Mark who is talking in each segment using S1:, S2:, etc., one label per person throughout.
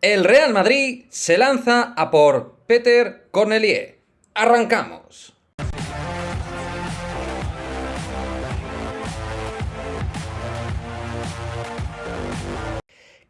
S1: El Real Madrid se lanza a por Peter Cornelier. ¡Arrancamos!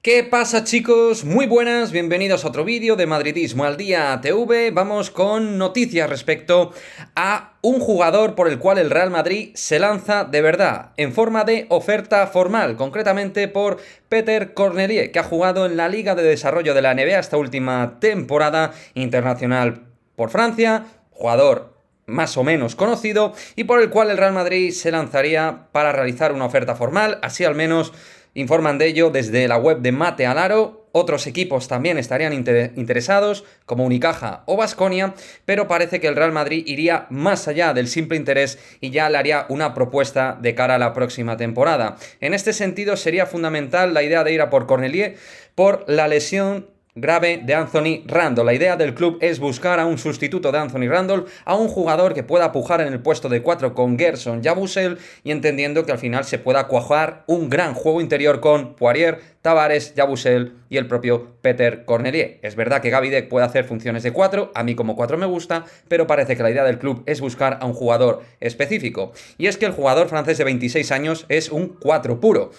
S1: ¿Qué pasa, chicos? Muy buenas, bienvenidos a otro vídeo de Madridismo al Día TV. Vamos con noticias respecto a un jugador por el cual el Real Madrid se lanza de verdad, en forma de oferta formal, concretamente por Peter Cornelier, que ha jugado en la Liga de Desarrollo de la NBA esta última temporada internacional por Francia, jugador más o menos conocido, y por el cual el Real Madrid se lanzaría para realizar una oferta formal, así al menos informan de ello desde la web de Mate Alaro. Otros equipos también estarían interesados, como Unicaja o Baskonia, pero parece que el Real Madrid iría más allá del simple interés y ya le haría una propuesta de cara a la próxima temporada. En este sentido sería fundamental la idea de ir a por Cornelier por la lesión grave de Anthony Randle. La idea del club es buscar a un sustituto de Anthony Randle, a un jugador que pueda pujar en el puesto de 4 con Gerson Yabusel, y entendiendo que al final se pueda cuajar un gran juego interior con Poirier, Tavares, Yabusel y el propio Peter Cornelier. Es verdad que Gabby Deck puede hacer funciones de 4, a mí como 4 me gusta, pero parece que la idea del club es buscar a un jugador específico. Y es que el jugador francés de 26 años es un 4 puro.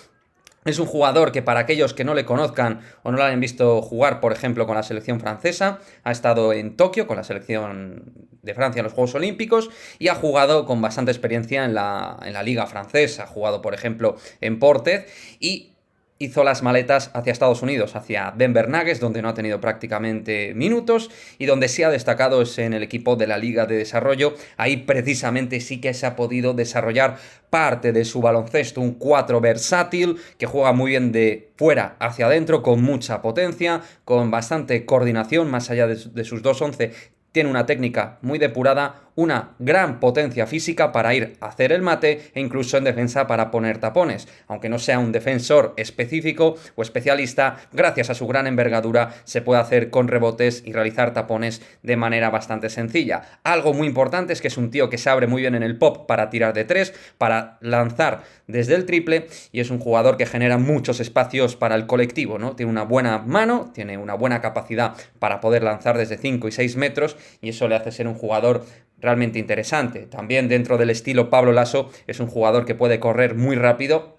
S1: Es un jugador que, para aquellos que no le conozcan o no lo hayan visto jugar, por ejemplo, con la selección francesa, ha estado en Tokio con la selección de Francia en los Juegos Olímpicos y ha jugado con bastante experiencia en la Liga Francesa. Ha jugado, por ejemplo, en Portet y hizo las maletas hacia Estados Unidos, hacia Denver Nuggets, donde no ha tenido prácticamente minutos y donde sí ha destacado es en el equipo de la Liga de Desarrollo. Ahí precisamente sí que se ha podido desarrollar parte de su baloncesto, un 4 versátil que juega muy bien de fuera hacia adentro, con mucha potencia, con bastante coordinación, más allá de sus 2'11". Tiene una técnica muy depurada, una gran potencia física para ir a hacer el mate e incluso en defensa para poner tapones. Aunque no sea un defensor específico o especialista, gracias a su gran envergadura se puede hacer con rebotes y realizar tapones de manera bastante sencilla. Algo muy importante es que es un tío que se abre muy bien en el pop para tirar de 3, para lanzar desde el triple, y es un jugador que genera muchos espacios para el colectivo, ¿no? Tiene una buena mano, tiene una buena capacidad para poder lanzar desde 5 y 6 metros, y eso le hace ser un jugador realmente interesante. También dentro del estilo Pablo Laso es un jugador que puede correr muy rápido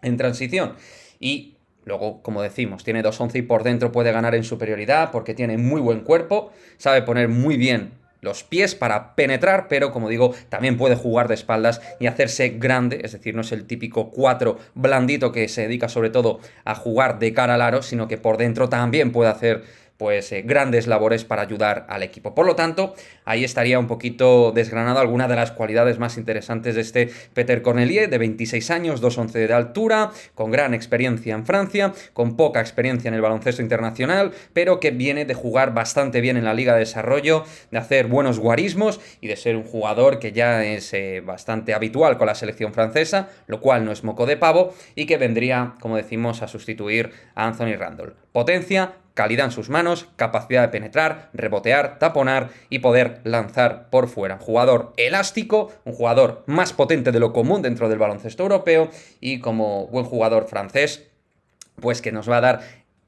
S1: en transición y luego, como decimos, tiene 2'11 y por dentro puede ganar en superioridad porque tiene muy buen cuerpo, sabe poner muy bien los pies para penetrar, pero como digo, también puede jugar de espaldas y hacerse grande, es decir, no es el típico 4 blandito que se dedica sobre todo a jugar de cara al aro, sino que por dentro también puede hacer grandes labores para ayudar al equipo. Por lo tanto, ahí estaría un poquito desgranado alguna de las cualidades más interesantes de este Peter Cornelier, de 26 años, 2'11 de altura, con gran experiencia en Francia, con poca experiencia en el baloncesto internacional, pero que viene de jugar bastante bien en la Liga de Desarrollo, de hacer buenos guarismos y de ser un jugador que ya es bastante habitual con la selección francesa, lo cual no es moco de pavo, y que vendría, como decimos, a sustituir a Anthony Randle. Potencia, calidad en sus manos, capacidad de penetrar, rebotear, taponar y poder lanzar por fuera. Un jugador elástico, un jugador más potente de lo común dentro del baloncesto europeo y, como buen jugador francés, pues que nos va a dar,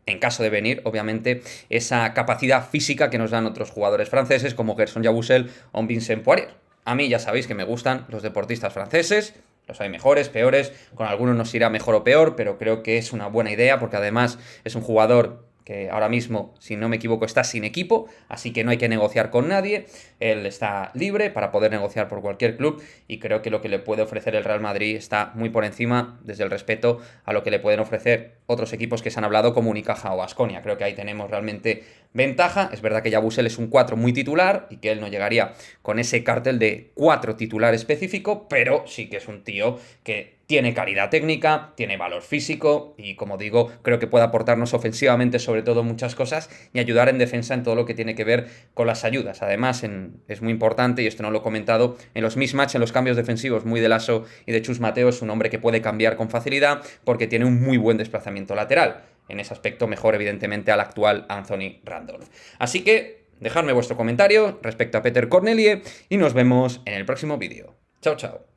S1: en caso de venir, obviamente, esa capacidad física que nos dan otros jugadores franceses como Gerson Yabusel o Vincent Poirier. A mí ya sabéis que me gustan los deportistas franceses. Los hay mejores, peores, con algunos nos irá mejor o peor, pero creo que es una buena idea porque además es un jugador que ahora mismo, si no me equivoco, está sin equipo, así que no hay que negociar con nadie. Él está libre para poder negociar por cualquier club y creo que lo que le puede ofrecer el Real Madrid está muy por encima, desde el respeto, a lo que le pueden ofrecer otros equipos que se han hablado como Unicaja o Baskonia. Creo que ahí tenemos realmente ventaja. Es verdad que Yabusel es un 4 muy titular y que él no llegaría con ese cartel de 4 titular específico, pero sí que es un tío que tiene calidad técnica, tiene valor físico y, como digo, creo que puede aportarnos ofensivamente sobre todo muchas cosas y ayudar en defensa en todo lo que tiene que ver con las ayudas. Además, es muy importante, y esto no lo he comentado, en los mismatch, en los cambios defensivos muy de Laso y de Chus Mateo, es un hombre que puede cambiar con facilidad porque tiene un muy buen desplazamiento lateral. En ese aspecto mejor, evidentemente, al actual Anthony Randolph. Así que dejadme vuestro comentario respecto a Peter Cornelier y nos vemos en el próximo vídeo. Chao, chao.